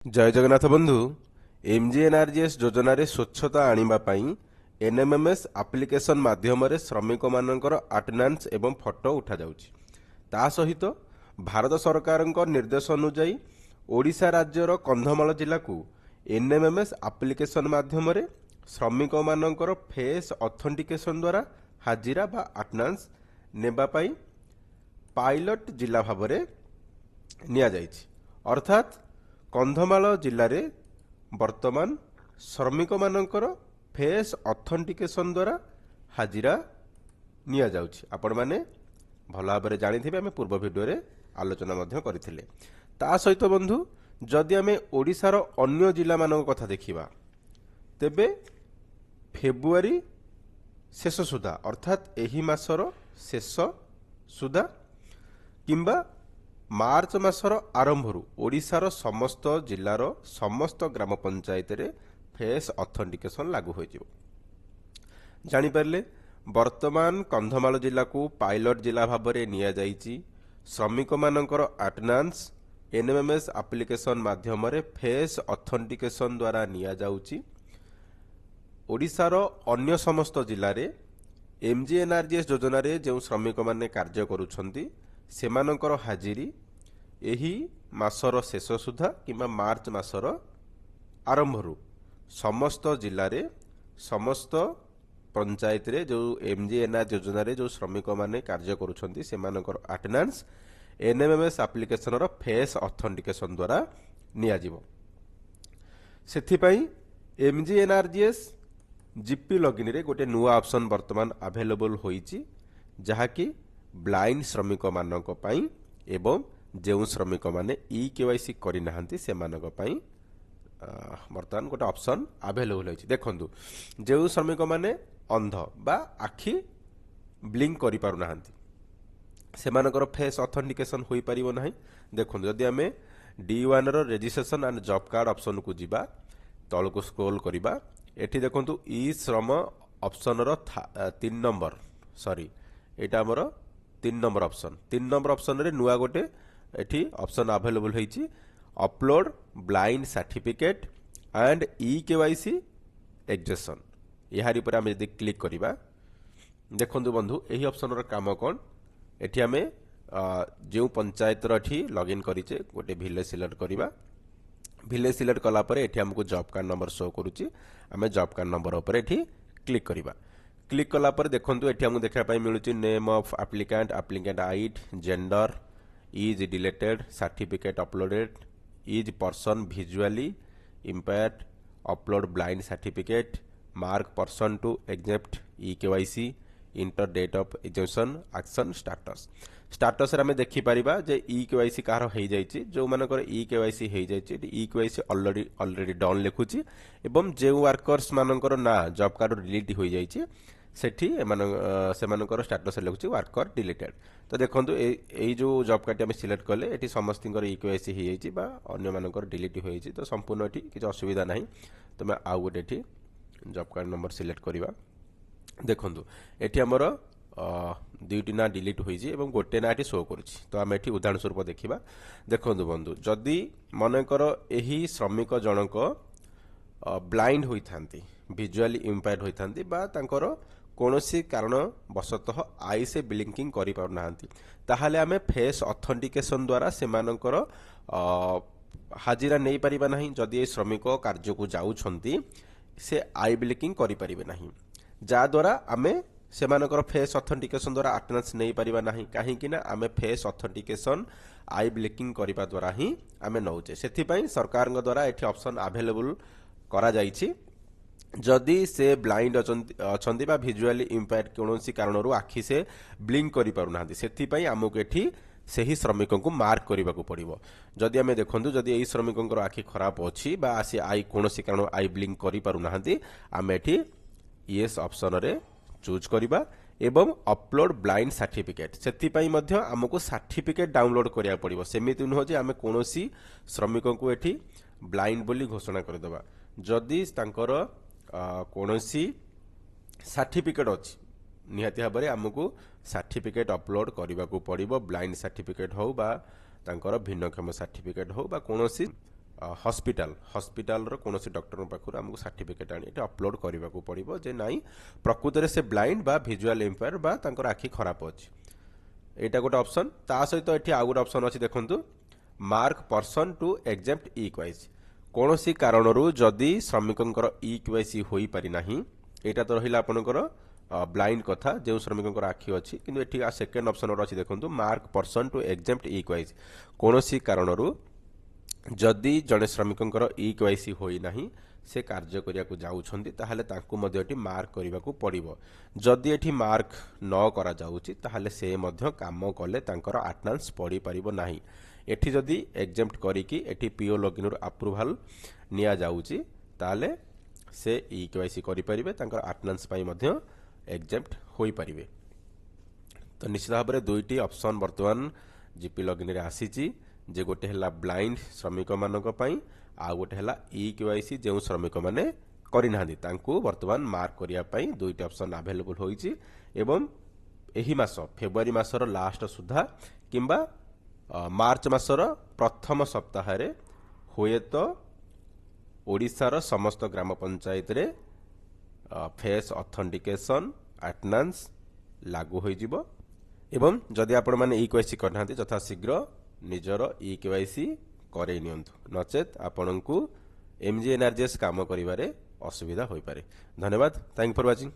ଜୟ ଜଗନ୍ନାଥ ବନ୍ଧୁ। MGNRGS ଯୋଜନାରେ ସ୍ୱଚ୍ଛତା ଆଣିବା ପାଇଁ NMMS ଆପ୍ଲିକେସନ୍ ମାଧ୍ୟମରେ ଶ୍ରମିକମାନଙ୍କର ଆଟେଣ୍ଡାନ୍ସ ଏବଂ ଫଟୋ ଉଠାଯାଉଛି। ତା ସହିତ ଭାରତ ସରକାରଙ୍କ ନିର୍ଦ୍ଦେଶ ଅନୁଯାୟୀ ଓଡ଼ିଶା ରାଜ୍ୟର କନ୍ଧମାଳ ଜିଲ୍ଲାକୁ NMMS ଆପ୍ଲିକେସନ୍ ମାଧ୍ୟମରେ ଶ୍ରମିକମାନଙ୍କର ଫେସ୍ ଅଥେଣ୍ଟିକେସନ୍ ଦ୍ୱାରା ହାଜିରା ବା ଆଟେଣ୍ଡାନ୍ସ ନେବା ପାଇଁ ପାଇଲଟ ଜିଲ୍ଲା ଭାବରେ ନିଆଯାଇଛି। ଅର୍ଥାତ୍ କନ୍ଧମାଳ ଜିଲ୍ଲାରେ ବର୍ତ୍ତମାନ ଶ୍ରମିକମାନଙ୍କର ଫେସ୍ ଅଥେଣ୍ଟିକେସନ୍ ଦ୍ୱାରା ହାଜିରା ନିଆଯାଉଛି। ଆପଣମାନେ ଭଲ ଭାବରେ ଜାଣିଥିବେ, ଆମେ ପୂର୍ବ ଭିଡ଼ିଓରେ ଆଲୋଚନା ମଧ୍ୟ କରିଥିଲେ। ତା ସହିତ ବନ୍ଧୁ, ଯଦି ଆମେ ଓଡ଼ିଶାର ଅନ୍ୟ ଜିଲ୍ଲାମାନଙ୍କ କଥା ଦେଖିବା, ତେବେ ଫେବୃଆରୀ ଶେଷ ସୁଦ୍ଧା ଅର୍ଥାତ୍ ଏହି ମାସର ଶେଷ ସୁଦ୍ଧା କିମ୍ବା ମାର୍ଚ୍ଚ ମାସର ଆରମ୍ଭରୁ ଓଡ଼ିଶାର ସମସ୍ତ ଜିଲ୍ଲାର ସମସ୍ତ ଗ୍ରାମ ପଞ୍ଚାୟତରେ ଫେସ୍ ଅଥେଣ୍ଟିକେସନ୍ ଲାଗୁ ହୋଇଯିବ। ଜାଣିପାରିଲେ, ବର୍ତ୍ତମାନ କନ୍ଧମାଳ ଜିଲ୍ଲାକୁ ପାଇଲଟ ଜିଲ୍ଲା ଭାବରେ ନିଆଯାଇଛି। ଶ୍ରମିକମାନଙ୍କର ଆଟେଣ୍ଡାନ୍ସ NMMS ଆପ୍ଲିକେସନ୍ ମାଧ୍ୟମରେ ଫେସ୍ ଅଥେଣ୍ଟିକେସନ୍ ଦ୍ୱାରା ନିଆଯାଉଛି। ଓଡ଼ିଶାର ଅନ୍ୟ ସମସ୍ତ ଜିଲ୍ଲାରେ MGNRGS ଯୋଜନାରେ ଯେଉଁ ଶ୍ରମିକମାନେ କାର୍ଯ୍ୟ କରୁଛନ୍ତି ସେମାନଙ୍କର ହାଜିରି ଏହି ମାସର ଶେଷ ସୁଦ୍ଧା କିମ୍ବା ମାର୍ଚ୍ଚ ମାସର ଆରମ୍ଭରୁ ସମସ୍ତ ଜିଲ୍ଲାରେ ସମସ୍ତ ପଞ୍ଚାୟତରେ ଯେଉଁ MGNRGS ଯୋଜନାରେ ଯେଉଁ ଶ୍ରମିକମାନେ କାର୍ଯ୍ୟ କରୁଛନ୍ତି ସେମାନଙ୍କର ଆଟେଣ୍ଡାନ୍ସ NMMS ଆପ୍ଲିକେସନର ଫେସ୍ ଅଥେଣ୍ଟିକେସନ୍ ଦ୍ୱାରା ନିଆଯିବ। ସେଥିପାଇଁ MGNRGS GP ଲଗିନ୍ରେ ଗୋଟେ ନୂଆ ଅପସନ୍ ବର୍ତ୍ତମାନ ଆଭେଲେବଲ୍ ହୋଇଛି, ଯାହାକି ବ୍ଲାଇଣ୍ଡ ଶ୍ରମିକମାନଙ୍କ ପାଇଁ ଏବଂ ଯେଉଁ ଶ୍ରମିକମାନେ EKYC କରିନାହାନ୍ତି ସେମାନଙ୍କ ପାଇଁ ବର୍ତ୍ତମାନ ଗୋଟେ ଅପସନ୍ ଆଭେଲେବଲ୍ ହୋଇଛି। ଦେଖନ୍ତୁ, ଯେଉଁ ଶ୍ରମିକମାନେ ଅନ୍ଧ ବା ଆଖି ବ୍ଲିଙ୍କ କରିପାରୁନାହାନ୍ତି ସେମାନଙ୍କର ଫେସ୍ ଅଥେଣ୍ଟିକେସନ୍ ହୋଇପାରିବ ନାହିଁ। ଦେଖନ୍ତୁ, ଯଦି ଆମେ D1ର ରେଜିଷ୍ଟ୍ରେସନ୍ ଆଣ୍ଡ ଜବ୍ କାର୍ଡ଼ ଅପସନ୍କୁ ଯିବା, ତଳକୁ ସ୍କ୍ରୋଲ୍ କରିବା, ଏଠି ଦେଖନ୍ତୁ ଇ ଶ୍ରମ ଅପସନ୍ର 3 ନମ୍ବର, ଏଇଟା ଆମର 3 ନମ୍ବର ଅପସନ୍। 3 ନମ୍ବର ଅପସନ୍ରେ ନୂଆ ଗୋଟେ ଏଠି ଅପସନ୍ ଆଭେଲେବଲ୍ ହୋଇଛି, upload blind certificate and EKYC ଏକ୍ସେସନ୍। ଏହାରି ଉପରେ ଆମେ ଯଦି କ୍ଲିକ୍ କରିବା, ଦେଖନ୍ତୁ ବନ୍ଧୁ, ଏହି ଅପସନ୍ର କାମ କ'ଣ? ଏଠି ଆମେ ଯେଉଁ ପଞ୍ଚାୟତର ଏଠି ଲଗ୍ଇନ୍ କରିଛେ ଗୋଟେ ଭିଲେଜ୍ ସିଲେକ୍ଟ କରିବା। ଭିଲେଜ୍ ସିଲେକ୍ଟ କଲା ପରେ ଏଠି ଆମକୁ ଜବ୍ କାର୍ଡ଼ ନମ୍ବର ଶୋ କରୁଛି। ଆମେ ଜବ୍ କାର୍ଡ଼ ନମ୍ବର ଉପରେ ଏଠି କ୍ଲିକ୍ କରିବା। କ୍ଲିକ୍ କଲା ପରେ ଦେଖନ୍ତୁ, ଏଠି ଆମକୁ ଦେଖିବା ପାଇଁ ମିଳୁଛି name of applicant, applicant ID, gender, is deleted, certificate uploaded, is person visually impaired, upload blind certificate, mark person to accept EKYC, enter date of exemption, action status. ଷ୍ଟାଟସ୍ରେ ଆମେ ଦେଖିପାରିବା ଯେ EKYC କାହାର ହେଇଯାଇଛି। ଯେଉଁମାନଙ୍କର EKYC ହେଇଯାଇଛି, ଏଠି EKYC ଅଲରେଡ଼ି ଡନ୍ ଲେଖୁଛି ଏବଂ ଯେଉଁ ୱାର୍କର୍ସ ମାନଙ୍କର ନାଁ ଜବ୍ କାର୍ଡ଼ରୁ ଡିଲିଟ୍ ହୋଇଯାଇଛି ସେଠି ସେମାନଙ୍କର ଷ୍ଟାଟସ୍ରେ ଲେଖୁଛି ୱାର୍କର ଡିଲିଟେଡ୍। ତ ଦେଖନ୍ତୁ, ଏଇ ଯେଉଁ ଜବ୍ କାର୍ଡ଼ଟି ଆମେ ସିଲେକ୍ଟ କଲେ ଏଠି ସମସ୍ତଙ୍କର EKYC ହେଇଯାଇଛି ବା ଅନ୍ୟମାନଙ୍କର ଡିଲିଟ୍ ହୋଇଯାଇଛି, ତ ସମ୍ପୂର୍ଣ୍ଣ ଏଠି କିଛି ଅସୁବିଧା ନାହିଁ। ତମେ ଆଉ ଗୋଟେ ଏଠି ଜବ୍ କାର୍ଡ଼ ନମ୍ବର ସିଲେକ୍ଟ କରିବା। ଦେଖନ୍ତୁ, ଏଠି ଆମର ଦୁଇଟି ନାଁ ଡିଲିଟ୍ ହୋଇଛି ଏବଂ ଗୋଟେ ନାଁ ଏଠି ଶୋ କରୁଛି। ତ ଆମେ ଏଠି ଉଦାହରଣ ସ୍ୱରୂପ ଦେଖିବା। ଦେଖନ୍ତୁ ବନ୍ଧୁ, ଯଦି ମନେକର ଏହି ଶ୍ରମିକ ଜଣକ ବ୍ଲାଇଣ୍ଡ ହୋଇଥାନ୍ତି, ଭିଜୁଆଲି ଇମ୍ପେୟାର୍ଡ ହୋଇଥାନ୍ତି ବା ତାଙ୍କର କୌଣସି କାରଣବଶତଃ ଆଇ ସେ ବ୍ଲିଙ୍କିଂ କରିପାରୁନାହାନ୍ତି, ତାହେଲେ ଆମେ ଫେସ୍ ଅଥେଣ୍ଟିକେସନ୍ ଦ୍ୱାରା ସେମାନଙ୍କର ହାଜିରା ନେଇପାରିବା ନାହିଁ। ଯଦି ଏ ଶ୍ରମିକ କାର୍ଯ୍ୟକୁ ଯାଉଛନ୍ତି ସେ ଆଇ ବ୍ଲିଙ୍କିଂ କରିପାରିବେ ନାହିଁ, ଯାହାଦ୍ୱାରା ଆମେ ସେମାନଙ୍କର ଫେସ୍ ଅଥେଣ୍ଟିକେସନ୍ ଦ୍ୱାରା ଆଟେଣ୍ଡାନ୍ସ ନେଇପାରିବା ନାହିଁ। କାହିଁକି ନା ଆମେ ଫେସ୍ ଅଥେଣ୍ଟିକେସନ୍ ଆଇ ବ୍ଲିଙ୍କିଂ କରିବା ଦ୍ୱାରା ହିଁ ଆମେ ନେଉଛେ। ସେଥିପାଇଁ ସରକାରଙ୍କ ଦ୍ୱାରା ଏଠି ଅପସନ୍ ଆଭେଲେବୁଲ୍ କରାଯାଇଛି। ଯଦି ସେ ବ୍ଲାଇଣ୍ଡ ଅଛନ୍ତି ବା ଭିଜୁଆଲି ଇମ୍ପେୟାର୍ଡ କୌଣସି କାରଣରୁ ଆଖି ସେ ବ୍ଲିଙ୍କ କରିପାରୁନାହାନ୍ତି, ସେଥିପାଇଁ ଆମକୁ ଏଠି ସେହି ଶ୍ରମିକଙ୍କୁ ମାର୍କ କରିବାକୁ ପଡ଼ିବ। ଯଦି ଆମେ ଦେଖନ୍ତୁ, ଯଦି ଏହି ଶ୍ରମିକଙ୍କର ଆଖି ଖରାପ ଅଛି ବା ସେ କୌଣସି କାରଣ ଆଇ ବ୍ଲିଙ୍କ କରିପାରୁନାହାନ୍ତି, ଆମେ ଏଠି ୟେସ୍ ଅପସନ୍ରେ ଚୁଜ୍ କରିବା ଏବଂ ଅପଲୋଡ଼ ବ୍ଲାଇଣ୍ଡ ସାର୍ଟିଫିକେଟ୍। ସେଥିପାଇଁ ମଧ୍ୟ ଆମକୁ ସାର୍ଟିଫିକେଟ୍ ଡାଉନଲୋଡ୍ କରିବାକୁ ପଡ଼ିବ। ସେମିତି ନୁହଁ ଯେ ଆମେ କୌଣସି ଶ୍ରମିକଙ୍କୁ ଏଠି ବ୍ଲାଇଣ୍ଡ ବୋଲି ଘୋଷଣା କରିଦେବା। ଯଦି ତାଙ୍କର କୌଣସି ସାର୍ଟିଫିକେଟ୍ ଅଛି, ନିହାତି ଭାବରେ ଆମକୁ ସାର୍ଟିଫିକେଟ୍ ଅପଲୋଡ୍ କରିବାକୁ ପଡ଼ିବ। ବ୍ଲାଇଣ୍ଡ ସାର୍ଟିଫିକେଟ୍ ହେଉ ବା ତାଙ୍କର ଭିନ୍ନକ୍ଷମ ସାର୍ଟିଫିକେଟ୍ ହେଉ ବା କୌଣସି हस्पिटाल कौन डॉक्टर पाखु आमको सर्टिफिकेट आनी अपलोड करने को पड़ो जे नाई प्रकृत से ब्लाइंड बा विजुअल इम्पेयर बा तांकर आखि खराब अच्छी एटा गोटे ऑप्शन ता सहित ये आउ गोटे ऑप्शन अच्छी देखंतु मार्क पर्सन टू एग्जेम्प्ट ई क्वाइस कौन सी कारणरू जदि श्रमिकंकर ई क्वाइसी होई पारि नाही एटा तो रहिला आपनकर ब्लाइंड कथा जो श्रमिकंकर आखि अच्छी किंतु एठी सेकंड ऑप्शन अच्छी देखंतु मार्क पर्सन टू एग्जेम्प्ट ई क्वाइस कौन सी कारणरू जदि जड़े श्रमिकंकर ई क्वाइसी होई नाही से कार्य करिया को जाउछंती ताहाले तांकु मध्ये एठी मार्क करिबा को पड़िबो जदि एठी मार्क न करा जाउची ताहाले से मध्ये काम कले तांकर अटेंडेंस पड़ी परिबो नाही एठी जदि एग्जेम्प्ट करिकी एठी पीओ लॉगिन रो अप्रूवल निया जाउची ताहाले से ई क्वाइसी करि परिबे तांकर अटेंडेंस पई मध्ये एग्जेम्प्ट होई परिबे तो निश्चित भाव में दुईटी ऑप्शन वर्तमान जीपी लॉगिन रे आसीची जे गोटे हला ब्लाइंड श्रमिक मानक पई आ गोटे हला ई केवाईसी जो श्रमिक माने करिनाहांती तांकु वर्तमान मार्क करिया पई दुईटी ऑप्शन अवेलेबल होईची एवं एही मास फेब्रुआरी मासर लास्ट सुधा किंबा मार्च मासर प्रथम सप्ताह रे होए तो ओडिशार समस्त ग्राम पंचायत रे फेस ऑथेंटिकेशन अटेंडेंस लागू होई जिवो एवं जदि आपण माने ई केवाईसी करनाहांती यथा शीघ्र निजर ई केवाईसी करे नियंतु नचेत आपणको एमजीएनआरजीएस काम करिवारे असुविधा होई पारे। धन्यवाद। Thank for watching.